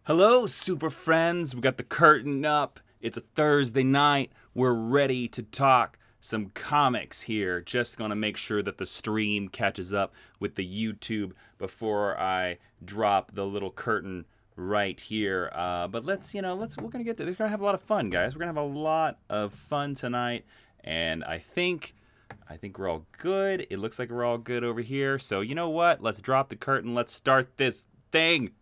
Hello, super friends. We got the curtain up. It's a Thursday night. We're ready to talk some comics here. Just gonna make sure that the stream catches up with the YouTube before I drop the little curtain right here. But we're gonna have a lot of fun, guys. We're gonna have a lot of fun tonight, and I think we're all good. It looks like we're all good over here. So you know what? Let's drop the curtain. Let's start this thing.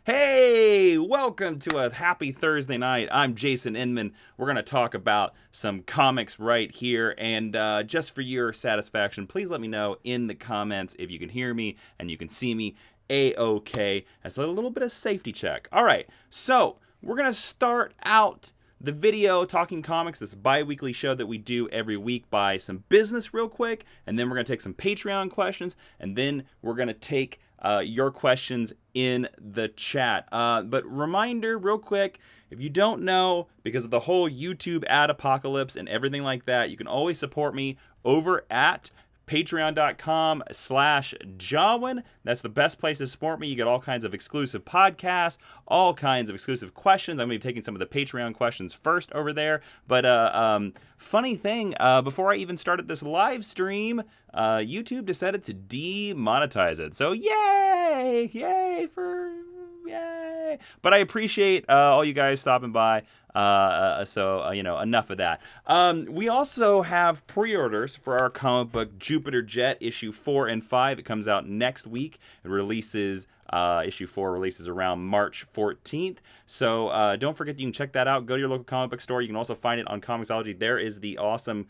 Hey, welcome to a happy Thursday night. I'm Jason Inman. We're going to talk about some comics right here. And just for your satisfaction, please let me know in the comments if you can hear me and you can see me A-OK. That's a little bit of safety check. All right, so we're going to start out the video talking comics, this bi-weekly show that we do every week, by some business real quick. And then we're going to take some Patreon questions. And then we're going to take your questions in the chat. But reminder real quick, if you don't know, because of the whole YouTube ad apocalypse and everything like that, you can always support me over at patreon.com/Jawiin. That's the best place to support me. You get all kinds of exclusive podcasts, all kinds of exclusive questions. I'm going to be taking some of the Patreon questions first over there. But funny thing, before I even started this live stream, YouTube decided to demonetize it. So yay! Yay! But I appreciate all you guys stopping by. Enough of that. We also have pre-orders for our comic book Jupiter Jet issue 4 and 5. It comes out next week. It releases, issue 4 releases around March 14th. So don't forget, you can check that out. Go to your local comic book store. You can also find it on Comixology. There is the awesome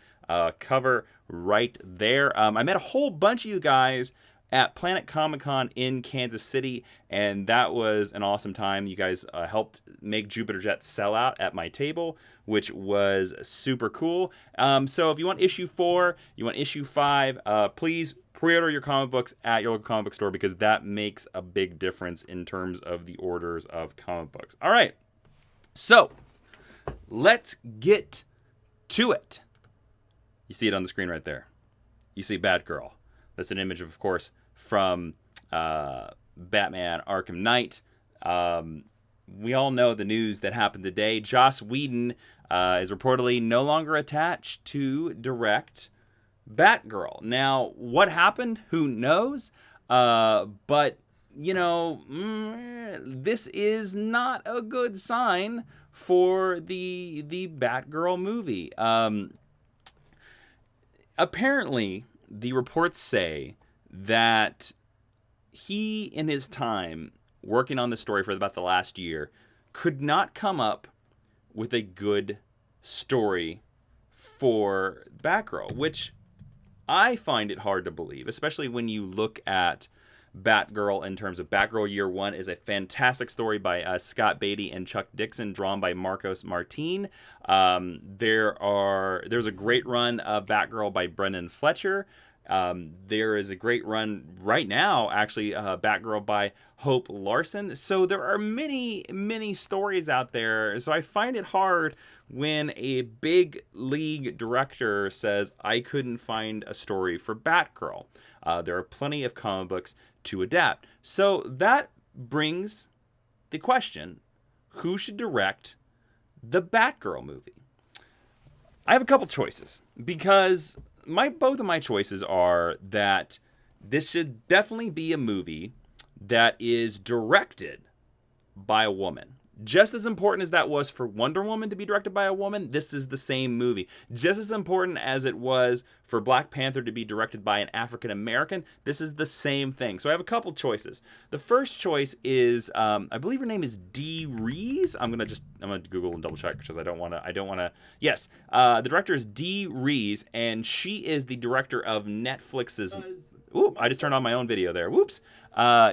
cover right there. I met a whole bunch of you guys at Planet Comic-Con in Kansas City, and that was an awesome time. You guys helped make Jupiter Jet sell out at my table, which was super cool. So if you want issue 4, you want issue 5, please pre-order your comic books at your local comic book store, because that makes a big difference in terms of the orders of comic books. All right, so let's get to it. You see it on the screen right there. You see Batgirl. That's an image, of course, from Batman Arkham Knight. We all know the news that happened today. Joss Whedon is reportedly no longer attached to direct Batgirl. Now, what happened? Who knows? But, this is not a good sign for the Batgirl movie. Apparently, the reports say that he, in his time working on the story for about the last year, could not come up with a good story for Batgirl, which I find it hard to believe, especially when you look at Batgirl in terms of Batgirl Year One is a fantastic story by Scott Beatty and Chuck Dixon, drawn by Marcos Martin. There's a great run of Batgirl by Brendan Fletcher. There is a great run right now, actually, Batgirl by Hope Larson. So there are many, many stories out there. So I find it hard when a big league director says, I couldn't find a story for Batgirl. There are plenty of comic books to adapt. So that brings the question, who should direct the Batgirl movie? I have a couple choices, because both of my choices are that this should definitely be a movie that is directed by a woman. Just as important as that was for Wonder Woman to be directed by a woman, this is the same movie. Just as important as it was for Black Panther to be directed by an African American, this is the same thing. So I have a couple choices. The first choice is, I believe her name is Dee Rees. I'm gonna Google and double check, because I don't wanna. Yes, the director is Dee Rees, and she is the director of Netflix's. Ooh, I just turned on my own video there. Whoops.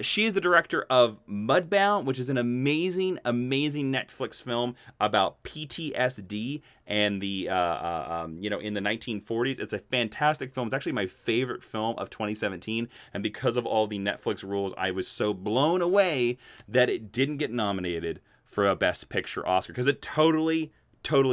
She is the director of Mudbound, which is an amazing, amazing Netflix film about PTSD and the, in the 1940s. It's a fantastic film. It's actually my favorite film of 2017. And because of all the Netflix rules, I was so blown away that it didn't get nominated for a Best Picture Oscar, because it totally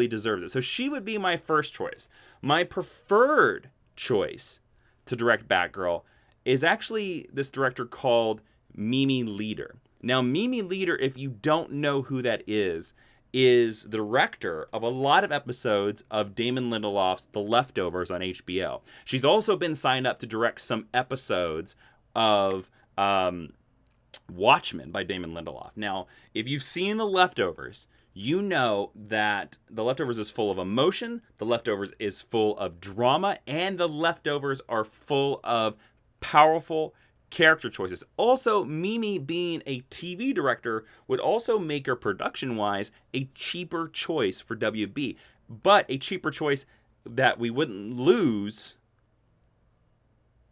deserves it. So she would be my first choice. My preferred choice to direct Batgirl is actually this director called Mimi Leder. Now, Mimi Leader, if you don't know who that is the director of a lot of episodes of Damon Lindelof's The Leftovers on HBO. She's also been signed up to direct some episodes of Watchmen by Damon Lindelof. Now, if you've seen The Leftovers, you know that The Leftovers is full of emotion, The Leftovers is full of drama, and The Leftovers are full of powerful character choices. Also, Mimi being a TV director would also make her production-wise a cheaper choice for WB, but a cheaper choice that we wouldn't lose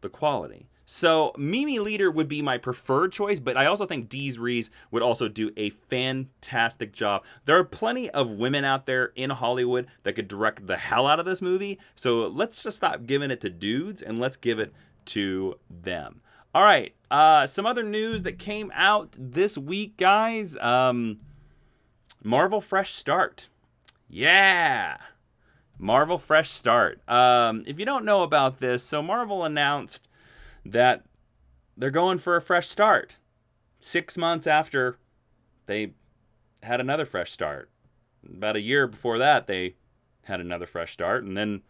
the quality. So Mimi Leader would be my preferred choice, but I also think Dees Rees would also do a fantastic job. There are plenty of women out there in Hollywood that could direct the hell out of this movie, so let's just stop giving it to dudes and let's give it to them. All right, some other news that came out this week, guys. Marvel Fresh Start. Yeah, Marvel Fresh Start. If you don't know about this, so Marvel announced that they're going for a fresh start 6 months after they had another fresh start. About a year before that, they had another fresh start, and then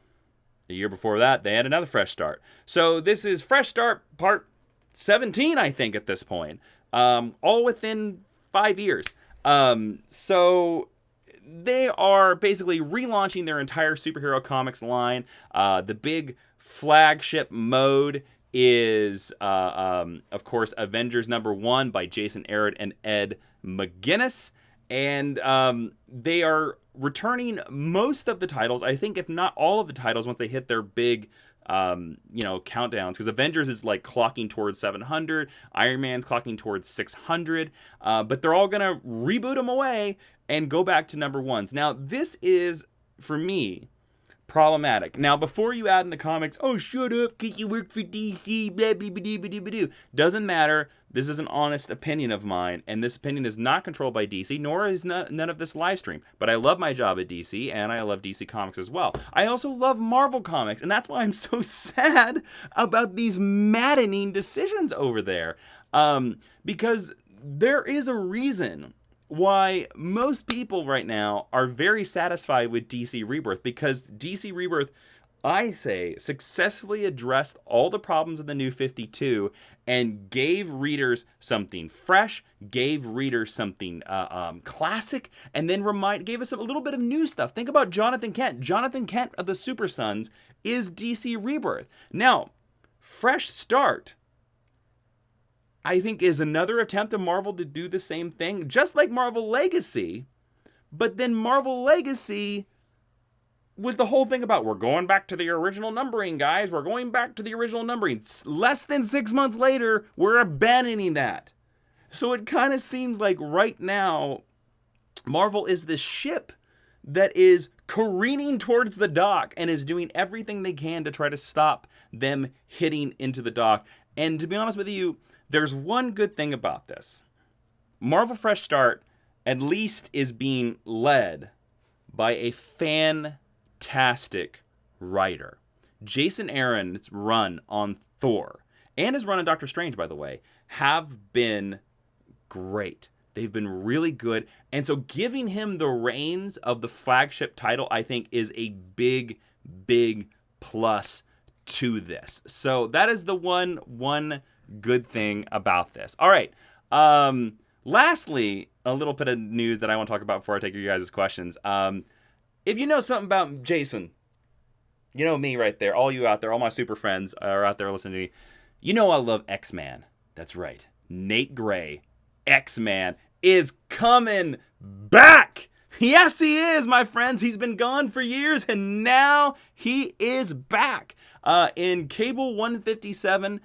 a year before that, they had another fresh start. So this is Fresh Start Part 17, I think, at this point. All within 5 years. So they are basically relaunching their entire superhero comics line. The big flagship mode is, of course, Avengers #1 by Jason Aaron and Ed McGuinness. And they are returning most of the titles, I think, if not all of the titles, once they hit their big countdowns, because Avengers is like clocking towards 700, Iron Man's clocking towards 600, but they're all gonna reboot them away and go back to #1s. Now, this is, for me, problematic. Now, before you add in the comics, oh, shut up, because you work for DC, blah, blah, blah, blah, blah, blah. Doesn't matter. This is an honest opinion of mine, and this opinion is not controlled by DC, nor is none of this live stream. But I love my job at DC, and I love DC Comics as well. I also love Marvel Comics, and that's why I'm so sad about these maddening decisions over there. Because there is a reason why most people right now are very satisfied with DC Rebirth, because DC Rebirth, I say, successfully addressed all the problems of the New 52 and gave readers something fresh, gave readers something classic, and then gave us a little bit of new stuff. Think about Jonathan Kent. Jonathan Kent of the Super Sons is DC Rebirth. Now, Fresh Start, I think, is another attempt of Marvel to do the same thing, just like Marvel Legacy. But then Marvel Legacy was the whole thing about, we're going back to the original numbering, guys. We're going back to the original numbering. Less than 6 months later, we're abandoning that. So it kind of seems like right now, Marvel is this ship that is careening towards the dock and is doing everything they can to try to stop them hitting into the dock. And to be honest with you, there's one good thing about this. Marvel Fresh Start at least is being led by a fantastic writer. Jason Aaron's run on Thor and his run on Doctor Strange, by the way, have been great. They've been really good. And so giving him the reins of the flagship title, I think, is a big, big plus to this. So that is the one good thing about this. All right. Lastly, a little bit of news that I want to talk about before I take your guys' questions. If you know something about Jason, you know me right there, all you out there, all my super friends are out there listening to me. You know I love X-Man. That's right. Nate Gray, X-Man, is coming back. Yes, he is, my friends. He's been gone for years, and now he is back. In Cable 157,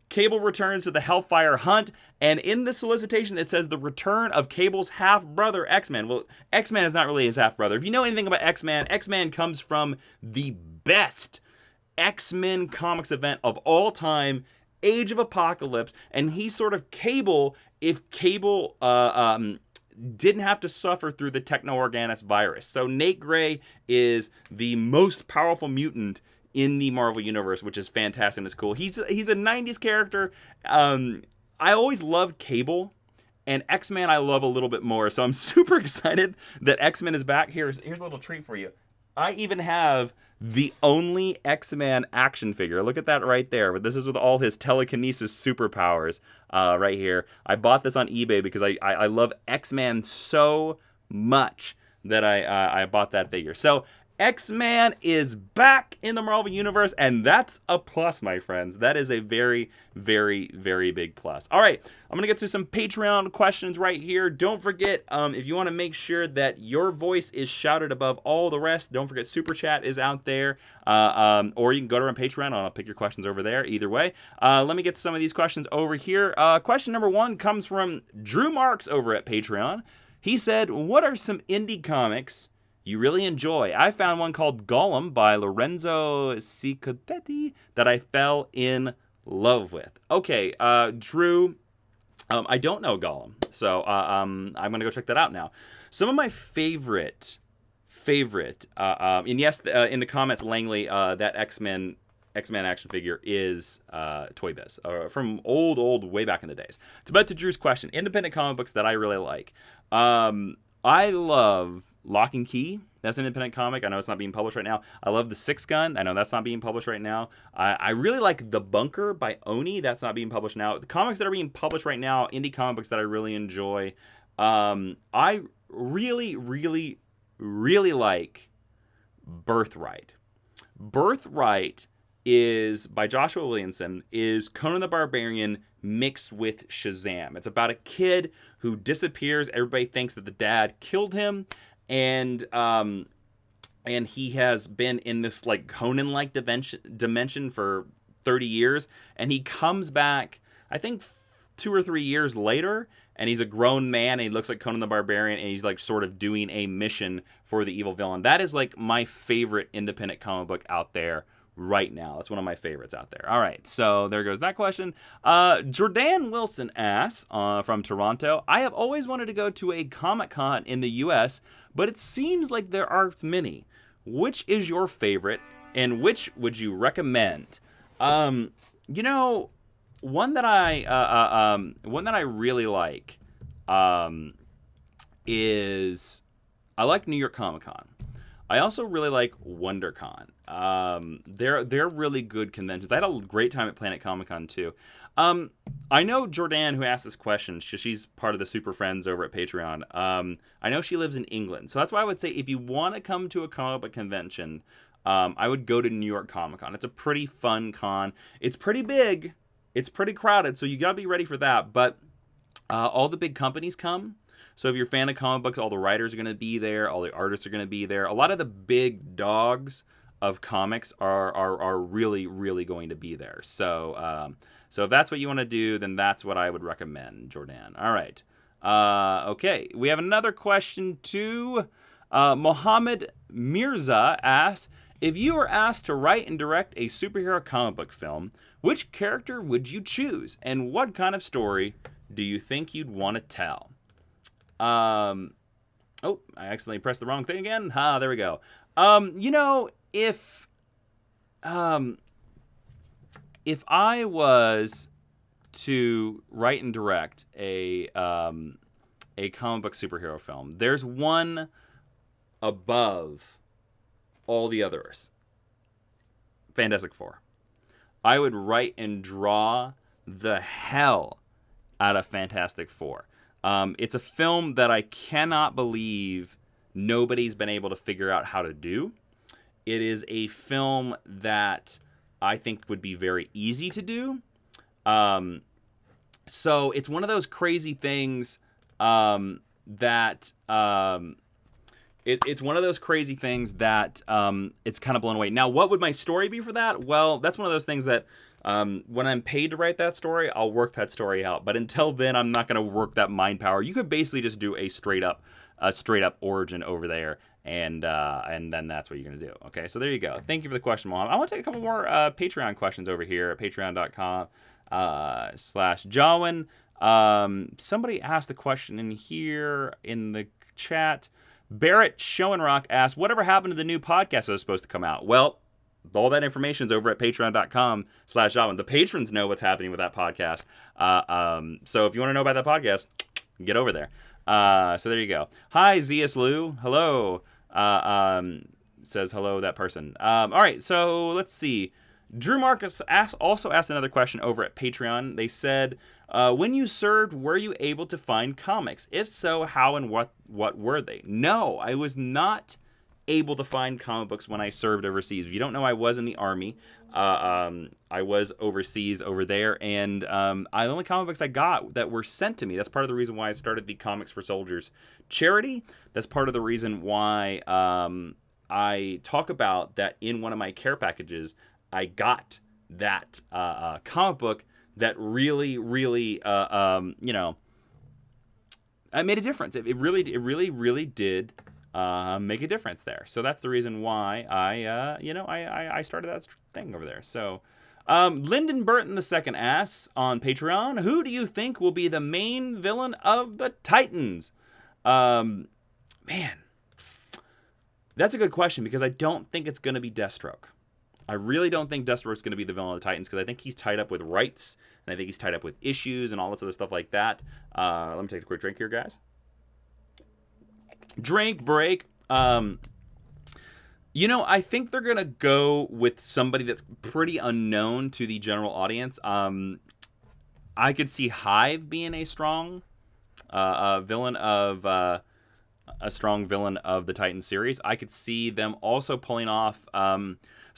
Cable returns to the Hellfire Hunt, and in the solicitation, it says the return of Cable's half-brother, X-Man. Well, X-Man is not really his half-brother. If you know anything about X-Man, X-Man comes from the best X-Men comics event of all time, Age of Apocalypse, and he's sort of Cable if Cable didn't have to suffer through the Techno-Organics virus. So Nate Gray is the most powerful mutant in the Marvel Universe, which is fantastic and it's cool. He's a 90s character. I always loved Cable And X-Men I love a little bit more. So I'm super excited that X-Men is back. Here's a little treat for you. I even have the only X-Men action figure. Look at that right there. But this is with all his telekinesis superpowers right here. I bought this on eBay because I love X-Men so much that I bought that figure. So X-Man is back in the Marvel Universe, and that's a plus, my friends. That is a very, very, very big plus. All right, I'm going to get to some Patreon questions right here. Don't forget, if you want to make sure that your voice is shouted above all the rest, don't forget Super Chat is out there, or you can go to our Patreon, and I'll pick your questions over there. Either way, let me get to some of these questions over here. Question number 1 comes from Drew Marks over at Patreon. He said, what are some indie comics you really enjoy? I found one called Gollum by Lorenzo Cicotetti that I fell in love with. Okay, Drew, I don't know Gollum, so I'm going to go check that out now. Some of my favorite, and yes, in the comments, Langley, that X-Men action figure is Toy Biz, from old, way back in the days. But to Drew's question, independent comic books that I really like. I love Lock and Key. That's an independent comic. I know it's not being published right now. I love The Six Gun. I know that's not being published right now. I really like The Bunker by Oni. That's not being published now. The comics that are being published right now, indie comic books that I really enjoy. I really, really, really like Birthright. Birthright is, by Joshua Williamson, is Conan the Barbarian mixed with Shazam. It's about a kid who disappears. Everybody thinks that the dad killed him, and he has been in this like Conan-like dimension for 30 years, and he comes back, I think 2 or 3 years later, and he's a grown man, and he looks like Conan the Barbarian, and he's like sort of doing a mission for the evil villain. That is like my favorite independent comic book out there right now. That's one of my favorites out there. All right, so there goes that question. Jordan Wilson asks, from Toronto, I have always wanted to go to a Comic-Con in the U.S., but it seems like there aren't many. Which is your favorite, and which would you recommend? One that I really like is, I like New York Comic Con. I also really like WonderCon. They're really good conventions. I had a great time at Planet Comic Con too. I know Jordan, who asked this question, she's part of the Super Friends over at Patreon. I know she lives in England, so that's why I would say if you want to come to a comic book convention, I would go to New York Comic Con. It's a pretty fun con. It's pretty big. It's pretty crowded, so you gotta be ready for that. But all the big companies come. So if you're a fan of comic books, all the writers are going to be there. All the artists are going to be there. A lot of the big dogs of comics are really, really going to be there. So so if that's what you want to do, then that's what I would recommend, Jordan. All right. Okay. We have another question too. Mohammed Mirza asks, if you were asked to write and direct a superhero comic book film, which character would you choose? And what kind of story do you think you'd want to tell? I accidentally pressed the wrong thing again. There we go. If I was to write and direct a comic book superhero film, there's one above all the others. Fantastic Four. I would write and draw the hell out of Fantastic Four. It's a film that I cannot believe nobody's been able to figure out how to do. It is a film that I think would be very easy to do. So it's one of those crazy things that it's one of those crazy things that it's kind of blown away. Now, what would my story be for that? Well, that's one of those things that when I'm paid to write that story, I'll work that story out. But until then, I'm not going to work that mind power. You could basically just do a straight up origin over there, and then that's what you're going to do. Okay, so there you go. Thank you for the question, Mom. I want to take a couple more Patreon questions over here at patreon.com/Jawiin. Somebody asked the question in here in the chat. Barrett Schoenrock asked, whatever happened to the new podcast that was supposed to come out? Well, all that information is over at patreon.com/Jawiin. The patrons know what's happening with that podcast. So if you want to know about that podcast, Get over there. So there you go. Hi, Zeus Lou. Hello. Says hello, that person. All right, so let's see. Drew Marcus also asked another question over at Patreon. They said, when you served, were you able to find comics? If so, how and what were they? No, I was not able to find comic books when I served overseas. If you don't know, I was in the Army. I was overseas over there, and the only comic books I got that were sent to me. That's part of the reason why I started the Comics for Soldiers charity. That's part of the reason why I talk about that in one of my care packages. I got that comic book that really, really, it made a difference. It really did make a difference there. So that's the reason why I started that thing over there. So Lyndon Burton II asks on Patreon, who do you think will be the main villain of the Titans? Man, that's a good question because I don't think it's going to be Deathstroke. I really don't think Deathstroke's going to be the villain of the Titans because I think he's tied up with rights and I think he's tied up with issues and all this other stuff like that. Let me take a quick drink here, guys. Drink break. I think they're going to go with somebody that's pretty unknown to the general audience. I could see Hive being a strong villain of the Titan series. I could see them also pulling off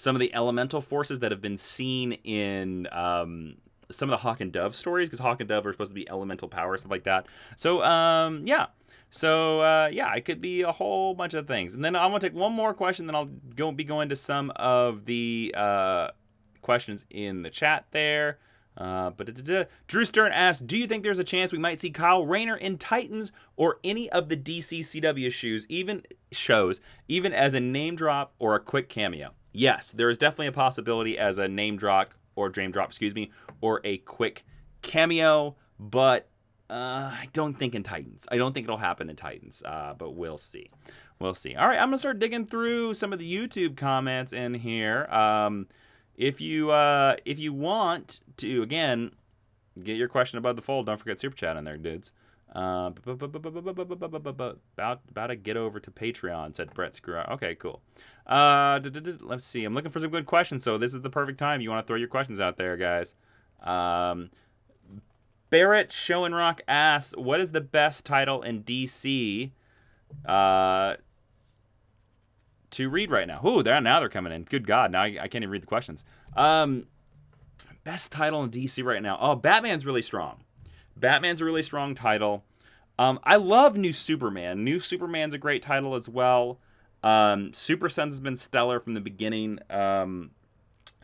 some of the elemental forces that have been seen in some of the Hawk and Dove stories, because Hawk and Dove are supposed to be elemental powers, stuff like that. So, yeah. So, it could be a whole bunch of things. And then I'm going to take one more question, then I'll be going to some of the questions in the chat there. Drew Stern asks, do you think there's a chance we might see Kyle Rayner in Titans or any of the DC CW shows, even as a name drop or a quick cameo? Yes, there is definitely a possibility as a name drop or or a quick cameo, but I don't think in Titans. I don't think it'll happen in Titans, but we'll see. We'll see. All right, I'm going to start digging through some of the YouTube comments in here. If you want to, again, get your question above the fold, don't forget Super Chat in there, dudes. About to get over to Patreon, said Brett Screw. Okay, cool. Let's see. I'm looking for some good questions, so this is the perfect time. You want to throw your questions out there, guys. Barrett Schoenrock asks, what is the best title in DC to read right now? Ooh, now they're coming in. Good God, now I can't even read the questions. Best title in DC right now. Oh, Batman's really strong. Batman's a really strong title. I love New Superman. New Superman's a great title as well. Super Sons has been stellar from the beginning. I was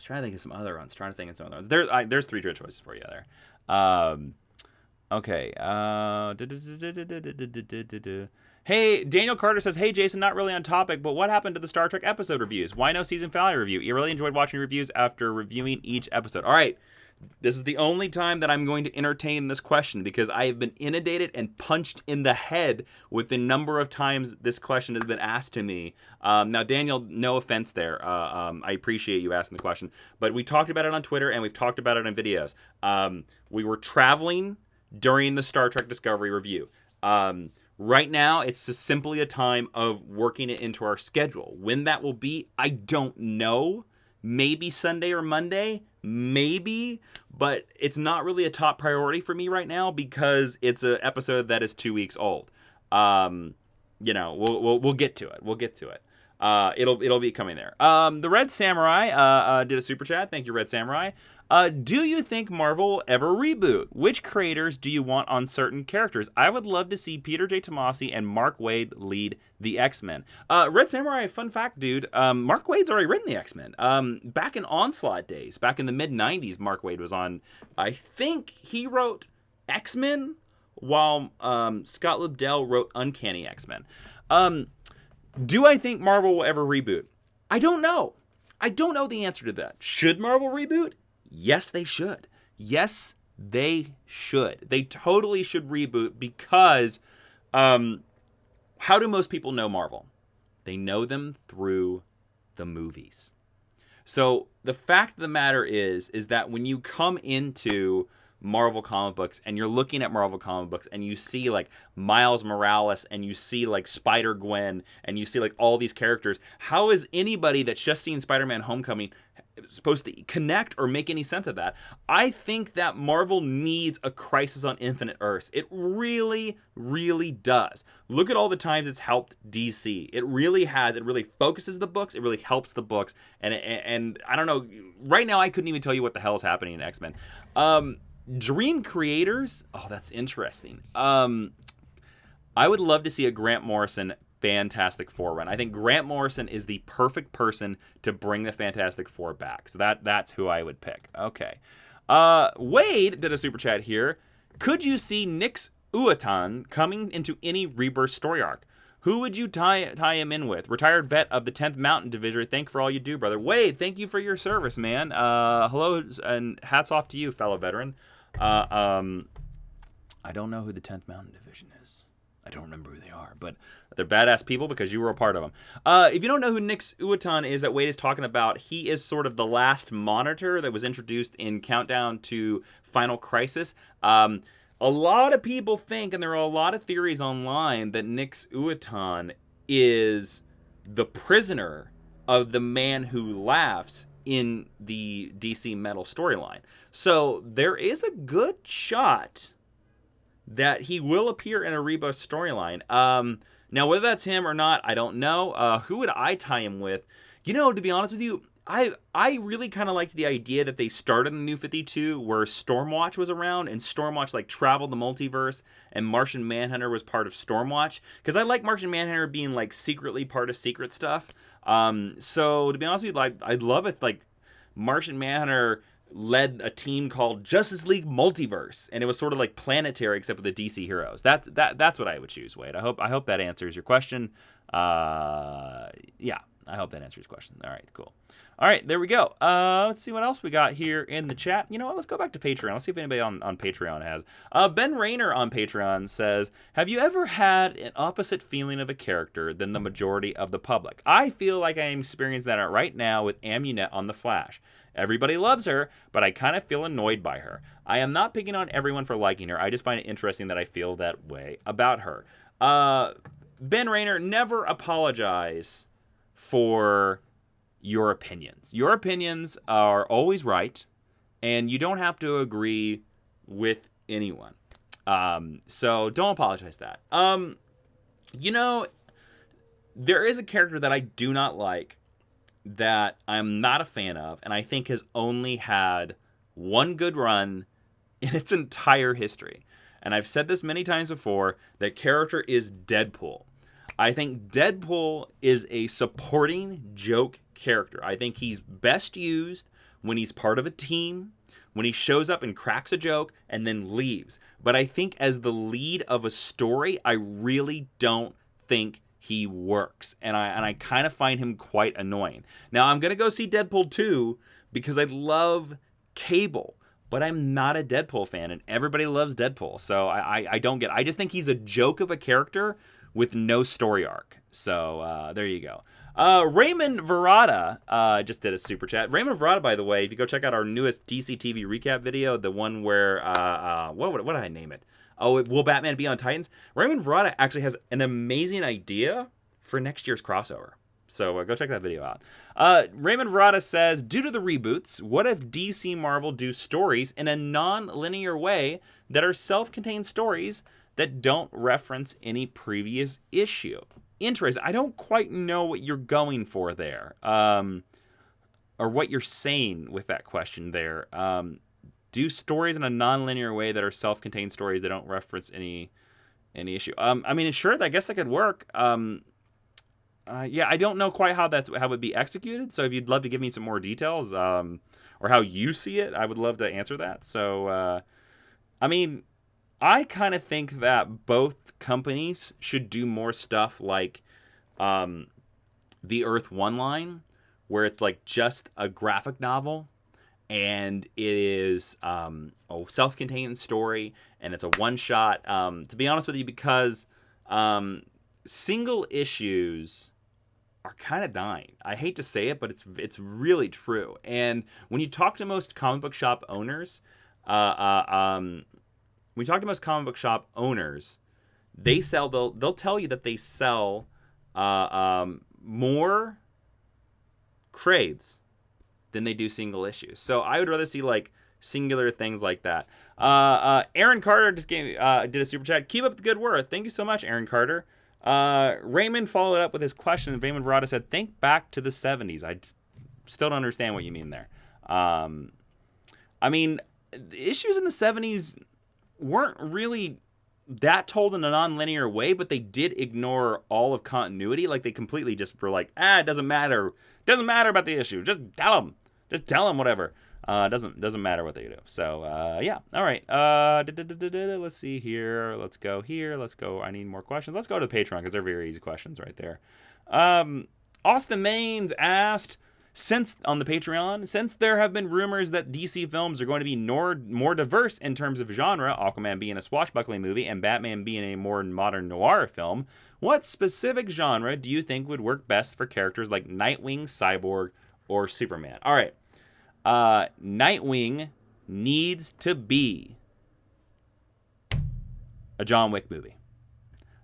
trying to think of some other ones. There's three good choices for you there. Okay. Hey, Daniel Carter says, hey, Jason, not really on topic, but what happened to the Star Trek episode reviews? Why no season finale review? You really enjoyed watching reviews after reviewing each episode. All right. This is the only time that I'm going to entertain this question because I have been inundated and punched in the head with the number of times this question has been asked to me. Now, Daniel, no offense there. I appreciate you asking the question. But we talked about it on Twitter and we've talked about it in videos. We were traveling during the Star Trek Discovery review. Right now, it's just simply a time of working it into our schedule. When that will be, I don't know. Maybe Sunday or Monday, maybe, but it's not really a top priority for me right now because it's an episode that is 2 weeks old. We'll get to it. We'll get to it. It'll be coming there. The Red Samurai did a super chat. Thank you, Red Samurai. Do you think Marvel will ever reboot? Which creators do you want on certain characters? I would love to see Peter J. Tomasi and Mark Waid lead the X-Men. Red Samurai, fun fact, dude. Mark Waid's already written the X-Men. Back in Onslaught days, back in the mid-90s, Mark Waid was on, I think he wrote X-Men while Scott Lobdell wrote Uncanny X-Men. Do I think Marvel will ever reboot? I don't know. I don't know the answer to that. Should Marvel reboot? Yes, they should. Yes, they should. They totally should reboot because how do most people know Marvel? They know them through the movies. So the fact of the matter is that when you come into Marvel comic books and you're looking at Marvel comic books and you see like Miles Morales and you see like Spider-Gwen and you see like all these characters, how is anybody that's just seen Spider-Man Homecoming supposed to connect or make any sense of that? I think that Marvel needs a Crisis on Infinite Earths. It really, really does. Look at all the times it's helped DC. It really has. It really focuses the books. It really helps the books. And I don't know. Right now, I couldn't even tell you what the hell is happening in X-Men. Dream creators. Oh, that's interesting. I would love to see a Grant Morrison Fantastic Four run. I think Grant Morrison is the perfect person to bring the Fantastic Four back. So that's who I would pick. Okay. Wade did a super chat here. Could you see Nix Uatan coming into any Rebirth story arc? Who would you tie him in with? Retired vet of the 10th Mountain Division. Thank you for all you do, brother. Wade, thank you for your service, man. Hello and hats off to you, fellow veteran. I don't know who the 10th Mountain Division is. I don't remember who they are, but they're badass people because you were a part of them. If you don't know who Nix Uatan is that Wade is talking about, he is sort of the last monitor that was introduced in Countdown to Final Crisis. A lot of people think, and there are a lot of theories online, that Nix Uatan is the prisoner of the Man Who Laughs in the DC Metal storyline. So there is a good shot that he will appear in a Rebirth storyline. Now, whether that's him or not, I don't know. Who would I tie him with? You know, to be honest with you, I really kind of liked the idea that they started in the New 52 where Stormwatch was around, and Stormwatch like traveled the multiverse, and Martian Manhunter was part of Stormwatch. Because I like Martian Manhunter being like secretly part of secret stuff. So to be honest with you, like, I'd love it like Martian Manhunter led a team called Justice League Multiverse, and it was sort of like Planetary except with the DC heroes. That's what I would choose, Wade. I hope that answers your question. Yeah, I hope that answers your question. All right, cool. All right, there we go. Let's see what else we got here in the chat. You know what? Let's go back to Patreon. Let's see if anybody on Patreon has. Ben Rayner on Patreon says, have you ever had an opposite feeling of a character than the majority of the public? I feel like I am experiencing that right now with Amunet on The Flash. Everybody loves her, but I kind of feel annoyed by her. I am not picking on everyone for liking her. I just find it interesting that I feel that way about her. Ben Rayner, never apologize for your opinions. Your opinions are always right, and you don't have to agree with anyone. So don't apologize for that. You know, there is a character that I do not like, that I'm not a fan of, and I think has only had one good run in its entire history. And I've said this many times before, that character is Deadpool. I think Deadpool is a supporting joke character. I think he's best used when he's part of a team, when he shows up and cracks a joke and then leaves. But I think as the lead of a story, I really don't think he works, and I kind of find him quite annoying. Now, I'm going to go see Deadpool 2 because I love Cable, but I'm not a Deadpool fan, and everybody loves Deadpool, so I don't get it. I just think he's a joke of a character with no story arc. So there you go. Raymond Verada just did a super chat. Raymond Verada, by the way, if you go check out our newest DC TV recap video, the one where, what did I name it? Oh, will Batman be on Titans? Raymond Verada actually has an amazing idea for next year's crossover. So go check that video out. Raymond Verada says, due to the reboots, what if DC Marvel do stories in a non-linear way that are self-contained stories that don't reference any previous issue? Interesting. I don't quite know what you're going for there, or what you're saying with that question there. Do stories in a non-linear way that are self-contained stories that don't reference any issue. I mean, sure, I guess that could work. Yeah, I don't know quite how it would be executed. So if you'd love to give me some more details, or how you see it, I would love to answer that. So, I mean, I kind of think that both companies should do more stuff like the Earth One line, where it's like just a graphic novel, and it is a self-contained story, and it's a one-shot. To be honest with you, because single issues are kind of dying. I hate to say it, but it's really true. And when you talk to most comic book shop owners, We talked to most comic book shop owners. They'll tell you that they sell more trades than they do single issues. So I would rather see like singular things like that. Aaron Carter just did a super chat. Keep up the good work. Thank you so much, Aaron Carter. Raymond followed up with his question. Raymond Verada said, think back to the 70s. I still don't understand what you mean there. I mean, the issues in the 70s weren't really that told in a non-linear way, but they did ignore all of continuity. Like, they completely just were like, it doesn't matter. Doesn't matter about the issue. Just tell them. Just tell them whatever. Doesn't matter what they do. So, yeah. All right. Let's see here. Let's go here. Let's go. I need more questions. Let's go to Patreon because they're very easy questions right there. Austin Maines asked, on the Patreon, since there have been rumors that DC films are going to be more diverse in terms of genre, Aquaman being a swashbuckling movie and Batman being a more modern noir film, what specific genre do you think would work best for characters like Nightwing, Cyborg, or Superman? All right. Nightwing needs to be a John Wick movie.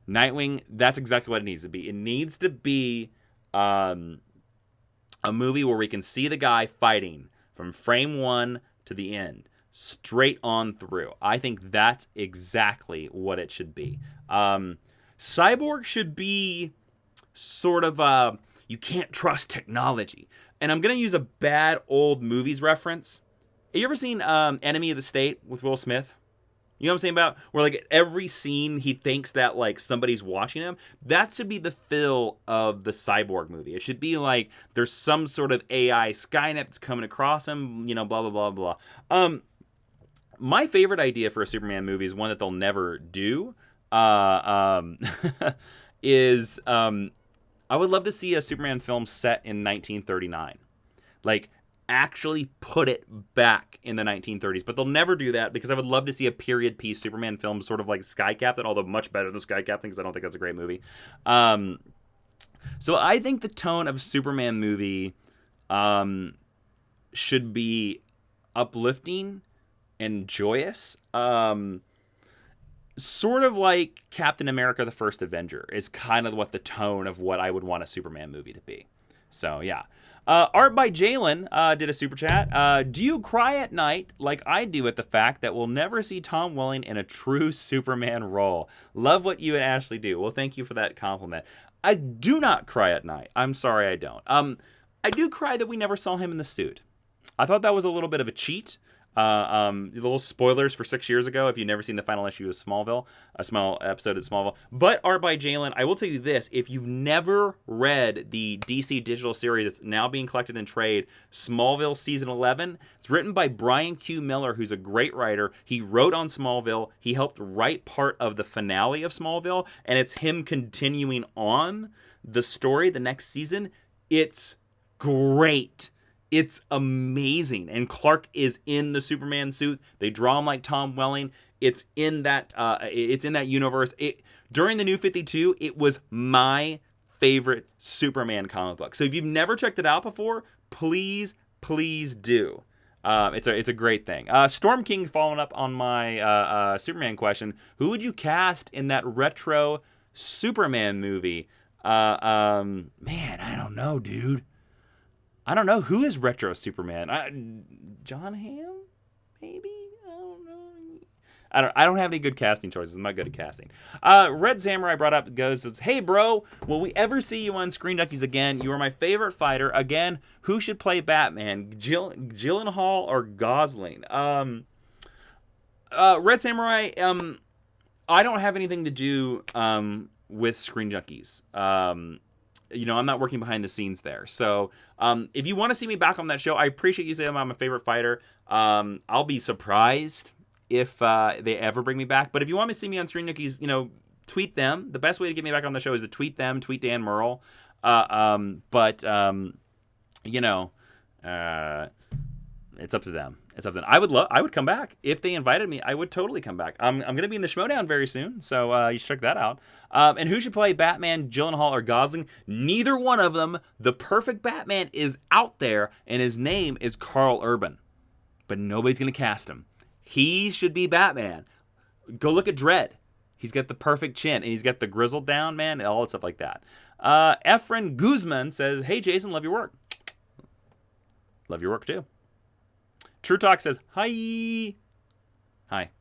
Nightwing, that's exactly what it needs to be. It needs to be a movie where we can see the guy fighting from frame one to the end, straight on through. I think that's exactly what it should be. Cyborg should be sort of you can't trust technology. And I'm going to use a bad old movies reference. Have you ever seen Enemy of the State with Will Smith? You know what I'm saying about? Where like every scene he thinks that like somebody's watching him. That should be the feel of the Cyborg movie. It should be like there's some sort of AI Skynet that's coming across him, you know, blah, blah, blah, blah. My favorite idea for a Superman movie is one that they'll never do. Is I would love to see a Superman film set in 1939. Like, actually put it back in the 1930s. But they'll never do that because I would love to see a period piece Superman film sort of like Sky Captain, although much better than Sky Captain because I don't think that's a great movie. So I think the tone of a Superman movie should be uplifting and joyous. Sort of like Captain America the First Avenger is kind of what the tone of what I would want a Superman movie to be. So, yeah. Art by Jalen did a super chat. Do you cry at night like I do at the fact that we'll never see Tom Welling in a true Superman role? Love what you and Ashley do. Well, thank you for that compliment. I do not cry at night. I'm sorry I don't. I do cry that we never saw him in the suit. I thought that was a little bit of a cheat. Little spoilers for 6 years ago if you've never seen the final issue of Smallville, a small episode of Smallville. But art by Jalen, I will tell you this, if you've never read the DC digital series that's now being collected in trade, Smallville Season 11, it's written by Brian Q. Miller, who's a great writer. He wrote on Smallville. He helped write part of the finale of Smallville, and it's him continuing on the story the next season. It's great. It's amazing. And Clark is in the Superman suit. They draw him like Tom Welling. It's in that universe. During the New 52, it was my favorite Superman comic book. So if you've never checked it out before, please do. It's a great thing. Storm King following up on my Superman question. Who would you cast in that retro Superman movie? Man, I don't know, dude. I don't know. Who is retro Superman? John Hamm? Maybe? I don't know. I don't have any good casting choices. I'm not good at casting. Red Samurai brought up says, hey, bro, will we ever see you on Screen Junkies again? You are my favorite fighter. Again, who should play Batman? Gyllenhaal or Gosling? Red Samurai, I don't have anything to do with Screen Junkies. I'm not working behind the scenes there. So if you want to see me back on that show, I appreciate you saying I'm my favorite fighter. I'll be surprised if they ever bring me back. But if you want me to see me on Screen Junkies, tweet them. The best way to get me back on the show is to tweet them, tweet Dan Murrell. It's up to them. I would come back. If they invited me, I would totally come back. I'm going to be in the Schmodown very soon, so you should check that out. And who should play Batman, Gyllenhaal or Gosling? Neither one of them. The perfect Batman is out there, and his name is Carl Urban. But nobody's going to cast him. He should be Batman. Go look at Dredd. He's got the perfect chin, and he's got the grizzled down, man, and all that stuff like that. Efren Guzman says, hey, Jason, love your work. Love your work, too. True Talk says, hi. Hi.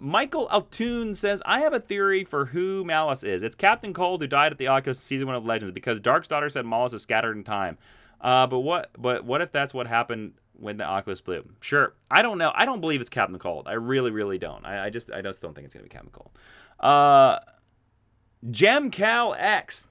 Michael Altoon says, I have a theory for who Malice is. It's Captain Cold who died at the Oculus season 1 of Legends because Dark's daughter said Malice is scattered in time. But what if that's what happened when the Oculus blew? Sure. I don't know. I don't believe it's Captain Cold. I really, really don't. I just don't think it's going to be Captain Cold. Gem Cow X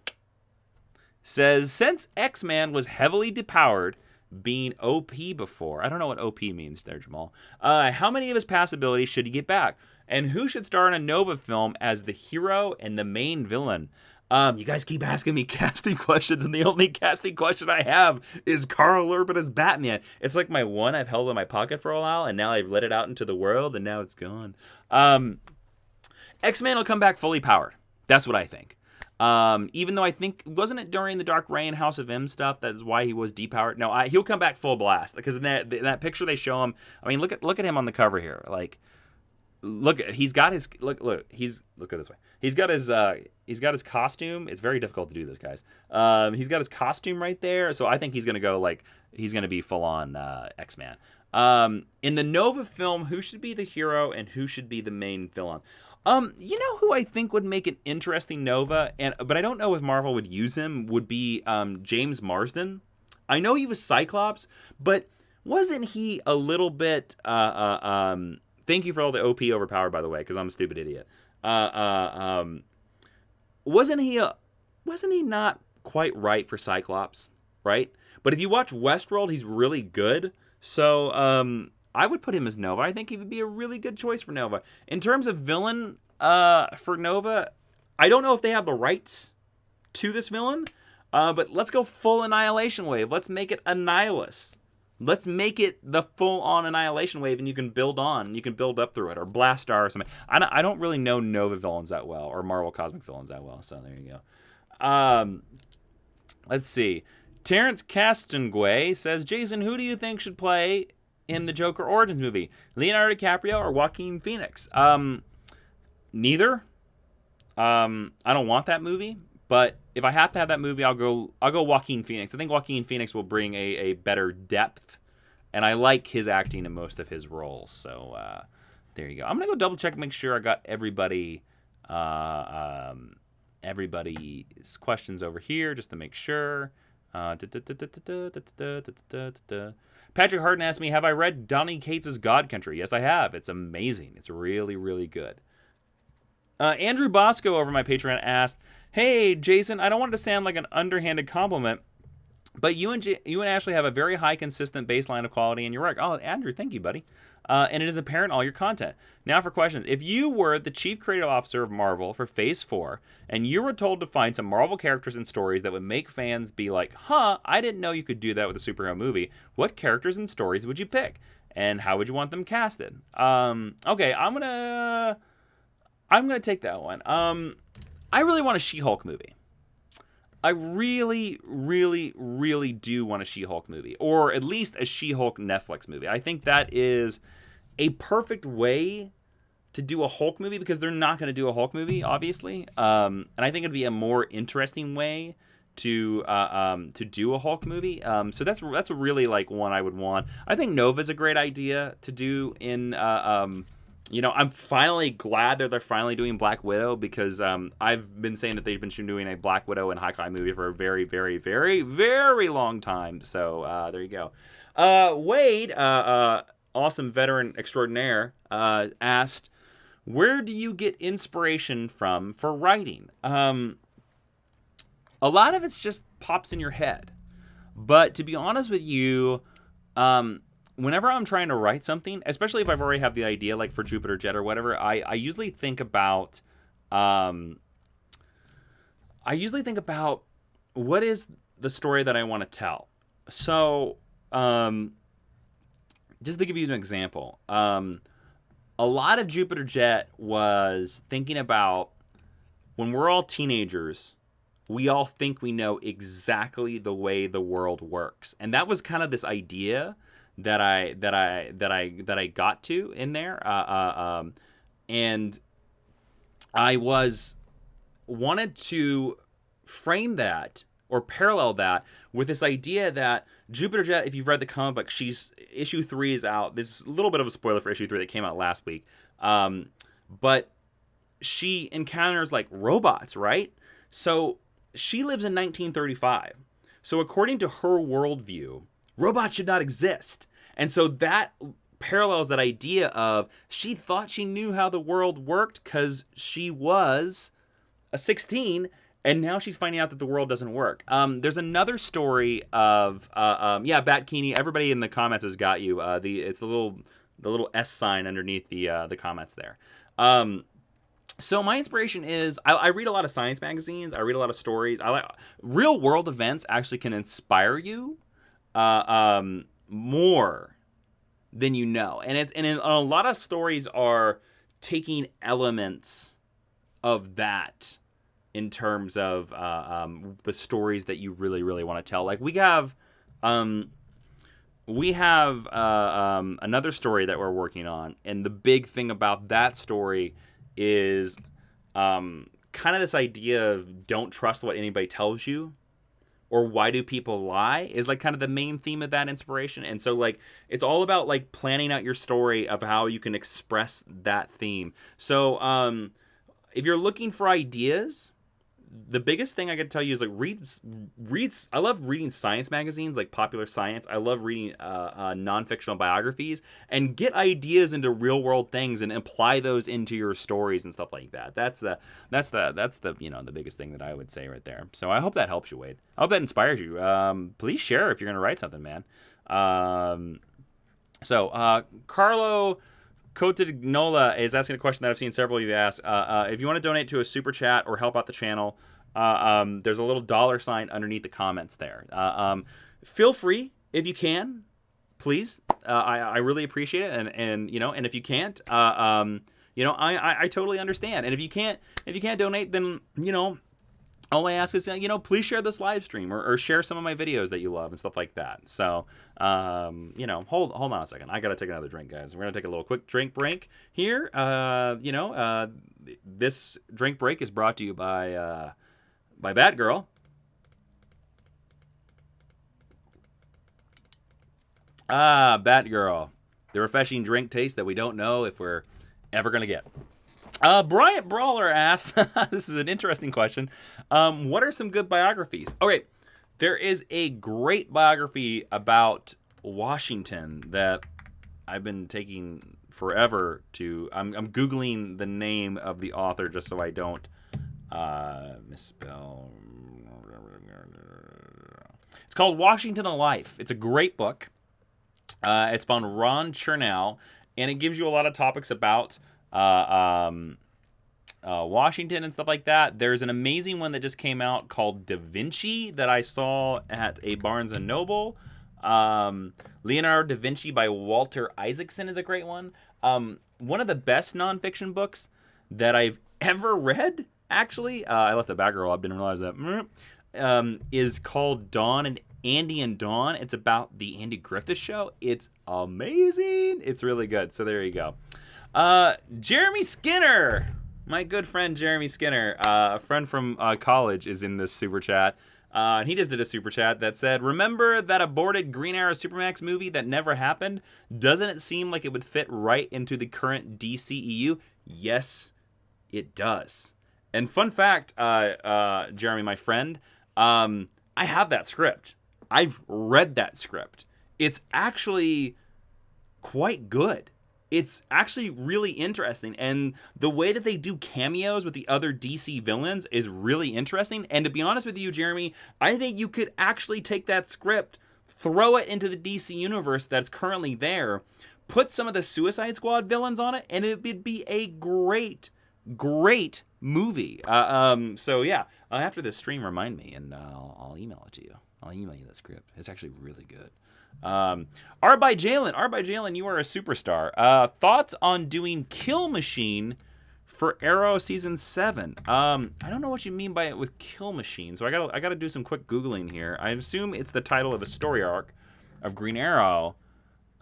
says, since X-Man was heavily depowered, being OP before. I don't know what OP means there, Jamal. How many of his past abilities should he get back? And who should star in a Nova film as the hero and the main villain? You guys keep asking me casting questions, and the only casting question I have is Carl Urban as Batman. It's like my one I've held in my pocket for a while, and now I've let it out into the world, and now it's gone. X-Man will come back fully powered. That's what I think. Even though I think, wasn't it during the Dark Reign House of M stuff that's why he was depowered? No, he'll come back full blast, because in that picture they show him. I mean, look at him on the cover here. Like, he's got his look at this way. He's got his costume. It's very difficult to do this, guys. He's got his costume right there, so I think he's gonna be full on X-Man. In the Nova film, who should be the hero and who should be the main villain? You know who I think would make an interesting Nova, but I don't know if Marvel would use him, would be James Marsden. I know he was Cyclops, but wasn't he a little bit thank you for all the OP overpowered, by the way, because I'm a stupid idiot. Wasn't he not quite right for Cyclops, right? But if you watch Westworld, he's really good. So I would put him as Nova. I think he would be a really good choice for Nova. In terms of villain for Nova, I don't know if they have the rights to this villain, but let's go full Annihilation Wave. Let's make it Annihilus. Let's make it the full-on Annihilation Wave, and you can build on. You can build up through it, or Blastar or something. I don't really know Nova villains that well, or Marvel Cosmic villains that well, so there you go. Let's see. Terrence Castanguay says, Jason, who do you think should play in the Joker Origins movie? Leonardo DiCaprio or Joaquin Phoenix? Neither. I don't want that movie, but if I have to have that movie, I'll go Joaquin Phoenix. I think Joaquin Phoenix will bring a better depth, and I like his acting in most of his roles. So there you go. I'm gonna go double check and make sure I got everybody's questions over here just to make sure. Patrick Harden asked me, have I read Donny Cates' God Country? Yes, I have. It's amazing. It's really, really good. Andrew Bosco over my Patreon asked, hey, Jason, I don't want it to sound like an underhanded compliment, but you and Ashley have a very high, consistent baseline of quality in your work. Oh, Andrew, thank you, buddy. And it is apparent in all your content. Now for questions. If you were the chief creative officer of Marvel for Phase 4, and you were told to find some Marvel characters and stories that would make fans be like, huh, I didn't know you could do that with a superhero movie, what characters and stories would you pick? And how would you want them casted? Okay, I'm gonna take that one. I really want a She-Hulk movie. I really, really, really do want a She-Hulk movie, or at least a She-Hulk Netflix movie. I think that is a perfect way to do a Hulk movie, because they're not going to do a Hulk movie, obviously. And I think it'd be a more interesting way to do a Hulk movie. So that's really like one I would want. I think Nova's a great idea to do in. I'm finally glad that they're finally doing Black Widow, because I've been saying that they've been doing a Black Widow and Hawkeye movie for a very, very, very, very long time. So there you go. Wade, awesome veteran extraordinaire, asked, where do you get inspiration from for writing? A lot of it's just pops in your head. But to be honest with you, whenever I'm trying to write something, especially if I've already have the idea, like for Jupiter Jet or whatever, I usually think about what is the story that I want to tell. So, just to give you an example, a lot of Jupiter Jet was thinking about when we're all teenagers, we all think we know exactly the way the world works. And that was kind of this idea that I got to in there, and I wanted to frame that or parallel that with this idea that Jupiter Jet, if you've read the comic book, issue 3 is out. This is a little bit of a spoiler for issue 3 that came out last week. But she encounters like robots, right? So she lives in 1935. So according to her worldview, robots should not exist. And so that parallels that idea of she thought she knew how the world worked because she was a 16, and now she's finding out that the world doesn't work. There's another story of Bat Keeney. Everybody in the comments has got you. It's the little S sign underneath the comments there. So my inspiration is I read a lot of science magazines. I read a lot of stories. I like real world events. Actually, can inspire you more than you know, and a lot of stories are taking elements of that in terms of the stories that you really, really want to tell. Like we have another story that we're working on, and the big thing about that story is kind of this idea of don't trust what anybody tells you, or why do people lie, is like kind of the main theme of that inspiration. And so like it's all about like planning out your story of how you can express that theme. So if you're looking for ideas, the biggest thing I could tell you is like read. I love reading science magazines, like Popular Science. I love reading non-fictional biographies and get ideas into real world things and apply those into your stories and stuff like that. That's the the biggest thing that I would say right there. So I hope that helps you, Wade. I hope that inspires you. Please share if you're gonna write something, man. Carlo Cotignola is asking a question that I've seen several of you ask. If you want to donate to a super chat or help out the channel, there's a little $sign underneath the comments there. Feel free if you can, please. I really appreciate it, and if you can't, I totally understand. And if you can't donate, then all I ask is, please share this live stream or share some of my videos that you love and stuff like that. So, hold on a second. I got to take another drink, guys. We're going to take a little quick drink break here. This drink break is brought to you by Batgirl. Batgirl. The refreshing drink taste that we don't know if we're ever going to get. Bryant Brawler asks, this is an interesting question. What are some good biographies? Okay, there is a great biography about Washington that I've been taking forever to. I'm Googling the name of the author just so I don't misspell. It's called Washington a Life. It's a great book. It's by Ron Chernow, and it gives you a lot of topics about Washington and stuff like that. There's an amazing one that just came out called Da Vinci that I saw at a Barnes & Noble. Leonardo da Vinci by Walter Isaacson is a great one. One of the best nonfiction books that I've ever read, actually, I left the Batgirl, I didn't realize that, is called Dawn and Andy and Dawn. It's about the Andy Griffith Show. It's amazing. It's really good. So there you go. Jeremy Skinner, my good friend Jeremy Skinner, a friend from college, is in this super chat. He just did a super chat that said, remember that aborted Green Arrow Supermax movie that never happened? Doesn't it seem like it would fit right into the current DCEU? Yes, it does. And fun fact, Jeremy, my friend, I have that script. I've read that script. It's actually quite good. It's actually really interesting, and the way that they do cameos with the other DC villains is really interesting. And to be honest with you, Jeremy, I think you could actually take that script, throw it into the DC universe that's currently there, put some of the Suicide Squad villains on it, and it would be a great movie. So yeah, after this stream, remind me, and I'll email it to you. I'll email you the script. It's actually really good. R by Jalen, you are a superstar. Thoughts on doing Kill Machine for Arrow season 7? I don't know what you mean by it with Kill Machine, so I gotta do some quick googling here. I assume it's the title of a story arc of Green Arrow.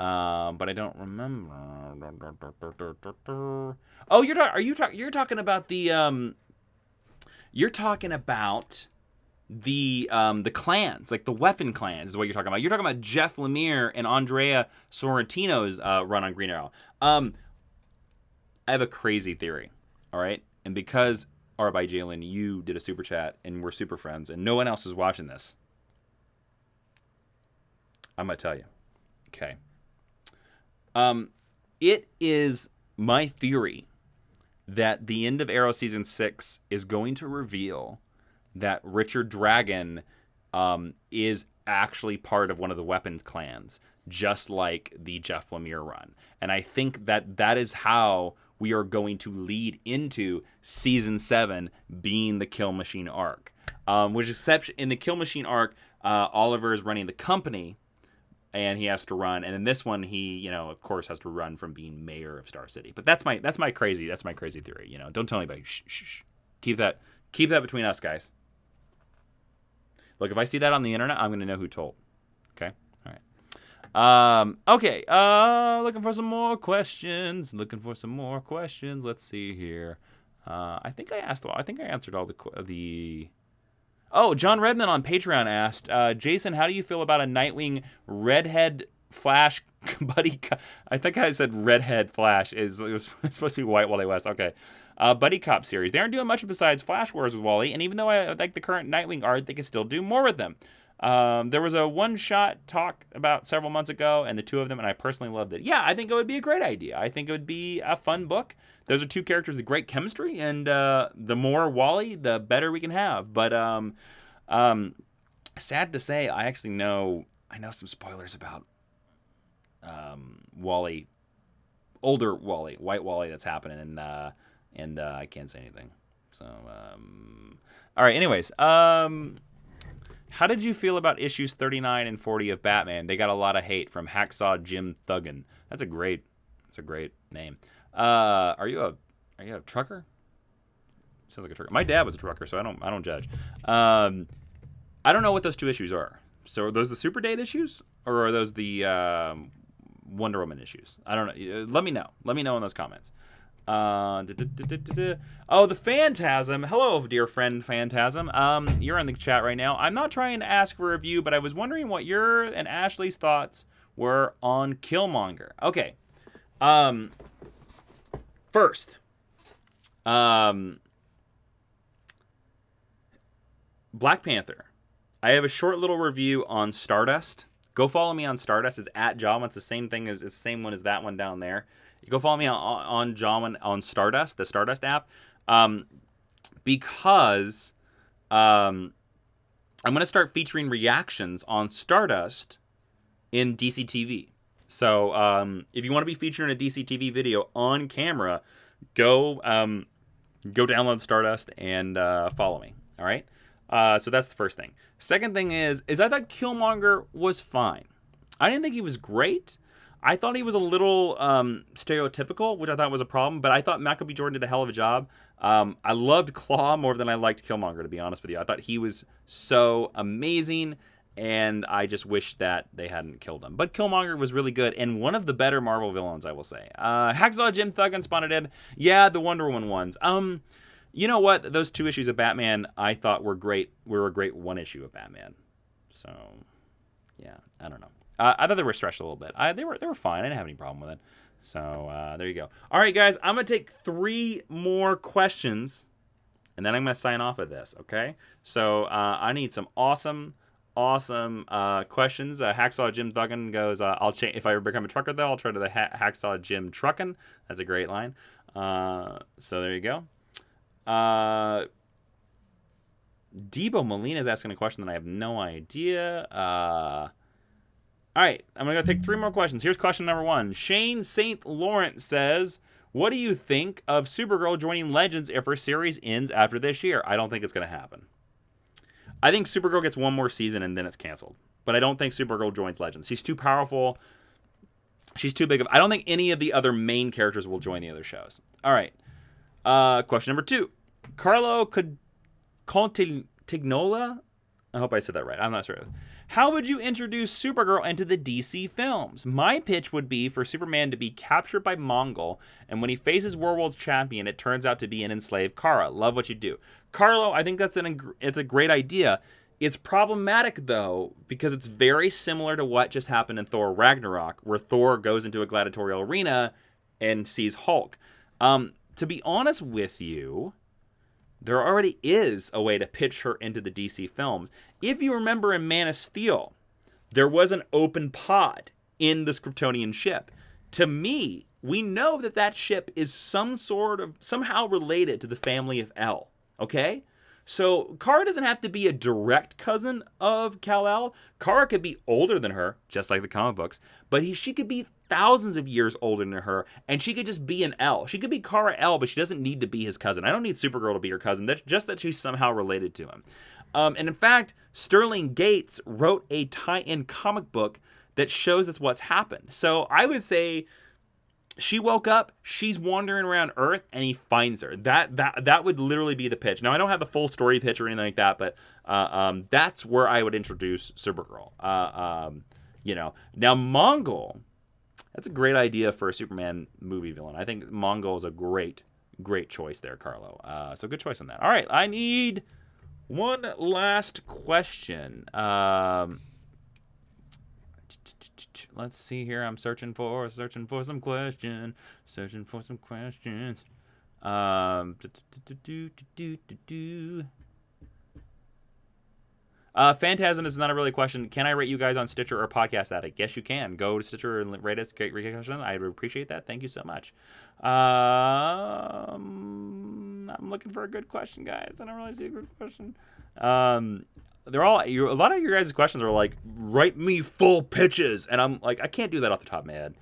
But I don't remember. Oh, you're talking about the you're talking about the clans, like the weapon clans is what you're talking about. You're talking about Jeff Lemire and Andrea Sorrentino's run on Green Arrow. I have a crazy theory, all right? And because, by Jalen, you did a super chat and we're super friends and no one else is watching this, I'm going to tell you. Okay. It is my theory that the end of Arrow Season 6 is going to reveal that Richard Dragon is actually part of one of the weapons clans, just like the Jeff Lemire run. And I think that is how we are going to lead into Season 7 being the Kill Machine arc. Which is in the Kill Machine arc, Oliver is running the company, and he has to run. And in this one, he, of course, has to run from being mayor of Star City. But that's my crazy theory. Don't tell anybody. Shh. Keep that between us, guys. Look, if I see that on the internet, I'm going to know who told. Okay? All right. Okay. Looking for some more questions. Let's see here. I think I answered all the... Oh, John Redman on Patreon asked, Jason, how do you feel about a Nightwing redhead Flash buddy? I think I said redhead Flash. It was supposed to be White Wally West. Okay. Buddy cop series. They aren't doing much besides Flash Wars with Wally, and even though I like the current Nightwing art, they can still do more with them. There was a one-shot talk about several months ago, and the two of them, and I personally loved it. Yeah, I think it would be a great idea. I think it would be a fun book. Those are two characters with great chemistry, and the more Wally, the better we can have. But sad to say, I know some spoilers about Wally, older Wally, White Wally, that's happening, and I can't say anything. So, all right. Anyways, how did you feel about issues 39 and 40 of Batman? They got a lot of hate from Hacksaw Jim Thuggin. That's a great name. Are you a trucker? Sounds like a trucker. My dad was a trucker, so I don't judge. I don't know what those two issues are. So are those the Super Date issues, or are those the Wonder Woman issues? I don't know. Let me know. Let me know in those comments. Oh, the Phantasm. Hello, dear friend Phantasm. You're in the chat right now. I'm not trying to ask for a review, but I was wondering what your and Ashley's thoughts were on Killmonger. Okay. First, Black Panther. I have a short little review on Stardust. Go follow me on Stardust. It's at Jawiin. It's the same one as that one down there. You go follow me on Jawiin on Stardust, the Stardust app, because I'm going to start featuring reactions on Stardust in DC TV. So if you want to be featured in a DC TV video on camera, go download Stardust and follow me. All right. So that's the first thing. Second thing is I thought Killmonger was fine. I didn't think he was great. I thought he was a little stereotypical, which I thought was a problem, but I thought Michael B. Jordan did a hell of a job. I loved Claw more than I liked Killmonger, to be honest with you. I thought he was so amazing, and I just wish that they hadn't killed him. But Killmonger was really good, and one of the better Marvel villains, I will say. Hacksaw Jim Thuggin, Spawned. Yeah, the Wonder Woman ones. You know what? Those two issues of Batman I thought were great. Were a great one issue of Batman. So, yeah, I don't know. I thought they were stretched a little bit. They were fine. I didn't have any problem with it. So there you go. All right, guys. I'm gonna take 3 more questions, and then I'm gonna sign off of this. Okay. So I need some awesome questions. Hacksaw Jim Thuggin goes, I'll change if I ever become a trucker though. I'll try to the Hacksaw Jim Truckin'. That's a great line. So there you go. Debo Molina is asking a question that I have no idea. All right, I'm going to go take 3 more questions. Here's question number 1. Shane St. Laurent says, what do you think of Supergirl joining Legends if her series ends after this year? I don't think it's going to happen. I think Supergirl gets one more season and then it's canceled. But I don't think Supergirl joins Legends. She's too powerful. She's too big. I don't think any of the other main characters will join the other shows. All right. Question number 2. Carlo Contignola, I hope I said that right. I'm not sure. How would you introduce Supergirl into the DC films? My pitch would be for Superman to be captured by Mongol, and when he faces World's champion, it turns out to be an enslaved Kara. Love what you do. Carlo, I think it's a great idea. It's problematic, though, because it's very similar to what just happened in Thor Ragnarok, where Thor goes into a gladiatorial arena and sees Hulk. To be honest with you, there already is a way to pitch her into the DC films. If you remember in Man of Steel, there was an open pod in the Kryptonian ship. To me, we know that ship is somehow related to the family of El. Okay? So Kara doesn't have to be a direct cousin of Kal-El. Kara could be older than her, just like the comic books, but she could be thousands of years older than her, and she could just be an El. She could be Kara-El, but she doesn't need to be his cousin. I don't need Supergirl to be her cousin. That's just that she's somehow related to him. And in fact, Sterling Gates wrote a tie-in comic book that shows that's what's happened. So I would say she woke up, she's wandering around Earth, and he finds her. That would literally be the pitch. Now, I don't have the full story pitch or anything like that, but that's where I would introduce Supergirl. Now Mongol, that's a great idea for a Superman movie villain. I think Mongol is a great choice there, Carlo. So good choice on that. All right, I need one last question. Let's see here. I'm searching for some questions. Phantasm is not a really question. Can I rate you guys on Stitcher or Podcast Addict? Yes, you can. Go to Stitcher and rate us. Great question. I would appreciate that. Thank you so much. I'm looking for a good question, guys. I don't really see a good question. They're all a lot of your guys' questions are like, write me full pitches, and I'm like, I can't do that off the top of my head.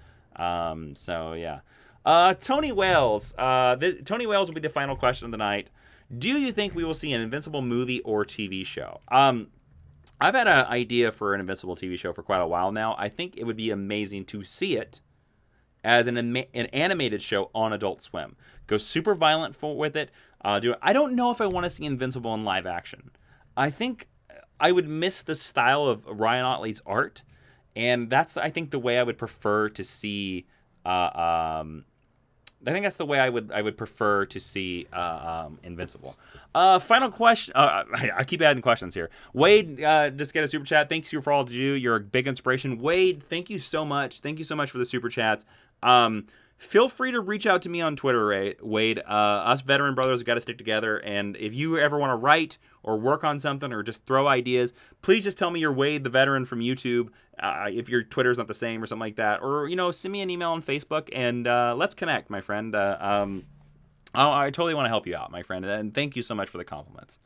So yeah. Tony Wales. Tony Wales will be the final question of the night. Do you think we will see an Invincible movie or TV show? I've had an idea for an Invincible TV show for quite a while now. I think it would be amazing to see it as an animated show on Adult Swim. Go super violent with it. I don't know if I want to see Invincible in live action. I think I would miss the style of Ryan Ottley's art, and that's, I think, the way I would prefer to see. I think that's the way I would prefer to see Invincible. Final question. I keep adding questions here. Wade, just get a super chat. Thanks you for all to do. You're a big inspiration. Wade, thank you so much. Thank you so much for the super chats. Feel free to reach out to me on Twitter, Wade. Us veteran brothers have got to stick together. And if you ever want to write or work on something or just throw ideas, please just tell me you're Wade the veteran from YouTube. If your Twitter's not the same or something like that. Or, send me an email on Facebook and let's connect, my friend. I totally want to help you out, my friend. And thank you so much for the compliments.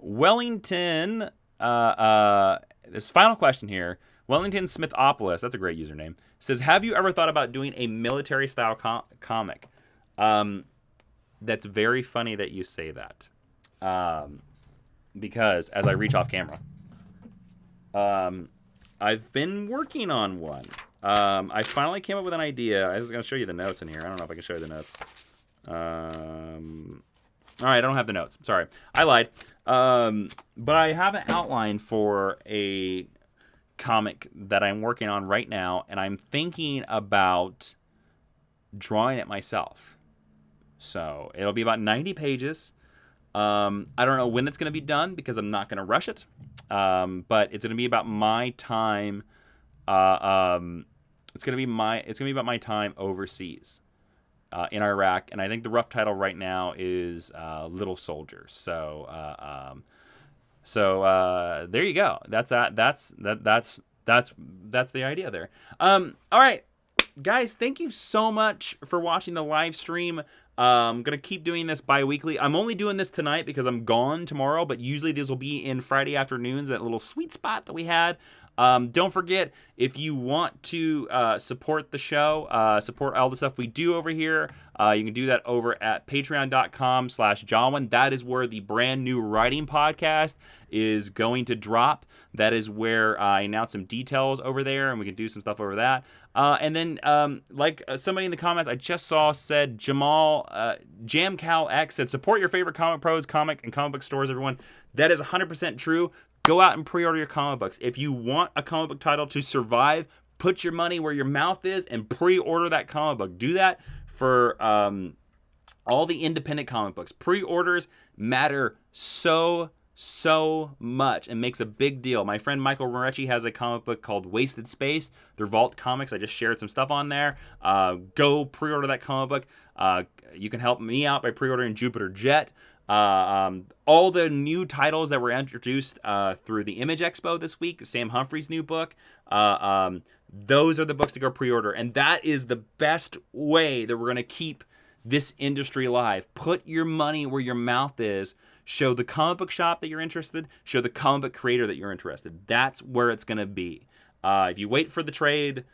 Wellington, this final question here. Wellington Smithopolis, that's a great username, says, have you ever thought about doing a military-style comic? That's very funny that you say that. Because, as I reach off camera, I've been working on one. I finally came up with an idea. I was going to show you the notes in here. I don't know if I can show you the notes. All right, I don't have the notes. Sorry. I lied. But I have an outline for a comic that I'm working on right now, and I'm thinking about drawing it myself. So it'll be about 90 pages. I don't know when it's going to be done because I'm not going to rush it. But it's going to be about my time. It's going to be about my time overseas, in Iraq. And I think the rough title right now is, Little Soldiers. So there you go. That's the idea there. All right, guys, thank you so much for watching the live stream. I'm going to keep doing this bi-weekly. I'm only doing this tonight because I'm gone tomorrow, but usually these will be in Friday afternoons, that little sweet spot that we had. Don't forget, if you want to support the show, support all the stuff we do over here, you can do that over at patreon.com/Jawiin. That is where the brand new writing podcast is going to drop. That is where I announce some details over there, and we can do some stuff over that. And then, like somebody in the comments I just saw said, Jamal, JamCalX said, support your favorite comic pros, comic and comic book stores, everyone. That is 100% true. Go out and pre-order your comic books. If you want a comic book title to survive, put your money where your mouth is and pre-order that comic book. Do that for all the independent comic books. Pre-orders matter so much and makes a big deal. My friend Michael Moretti has a comic book called Wasted Space. They're Vault Comics. I just shared some stuff on there. Go pre-order that comic book. You can help me out by pre-ordering Jupiter Jet. All the new titles that were introduced through the Image Expo this week, Sam Humphrey's new book, those are the books to go pre-order. And that is the best way that we're going to keep this industry alive. Put your money where your mouth is. Show the comic book shop that you're interested. Show the comic book creator that you're interested. That's where it's going to be. If you wait for the trade,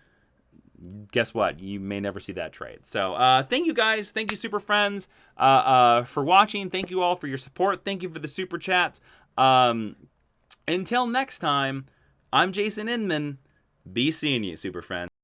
guess what? You may never see that trade. So thank you guys. Thank you, super friends, for watching. Thank you all for your support. Thank you for the super chats. Until next time, I'm Jason Inman. Be seeing you, super friends.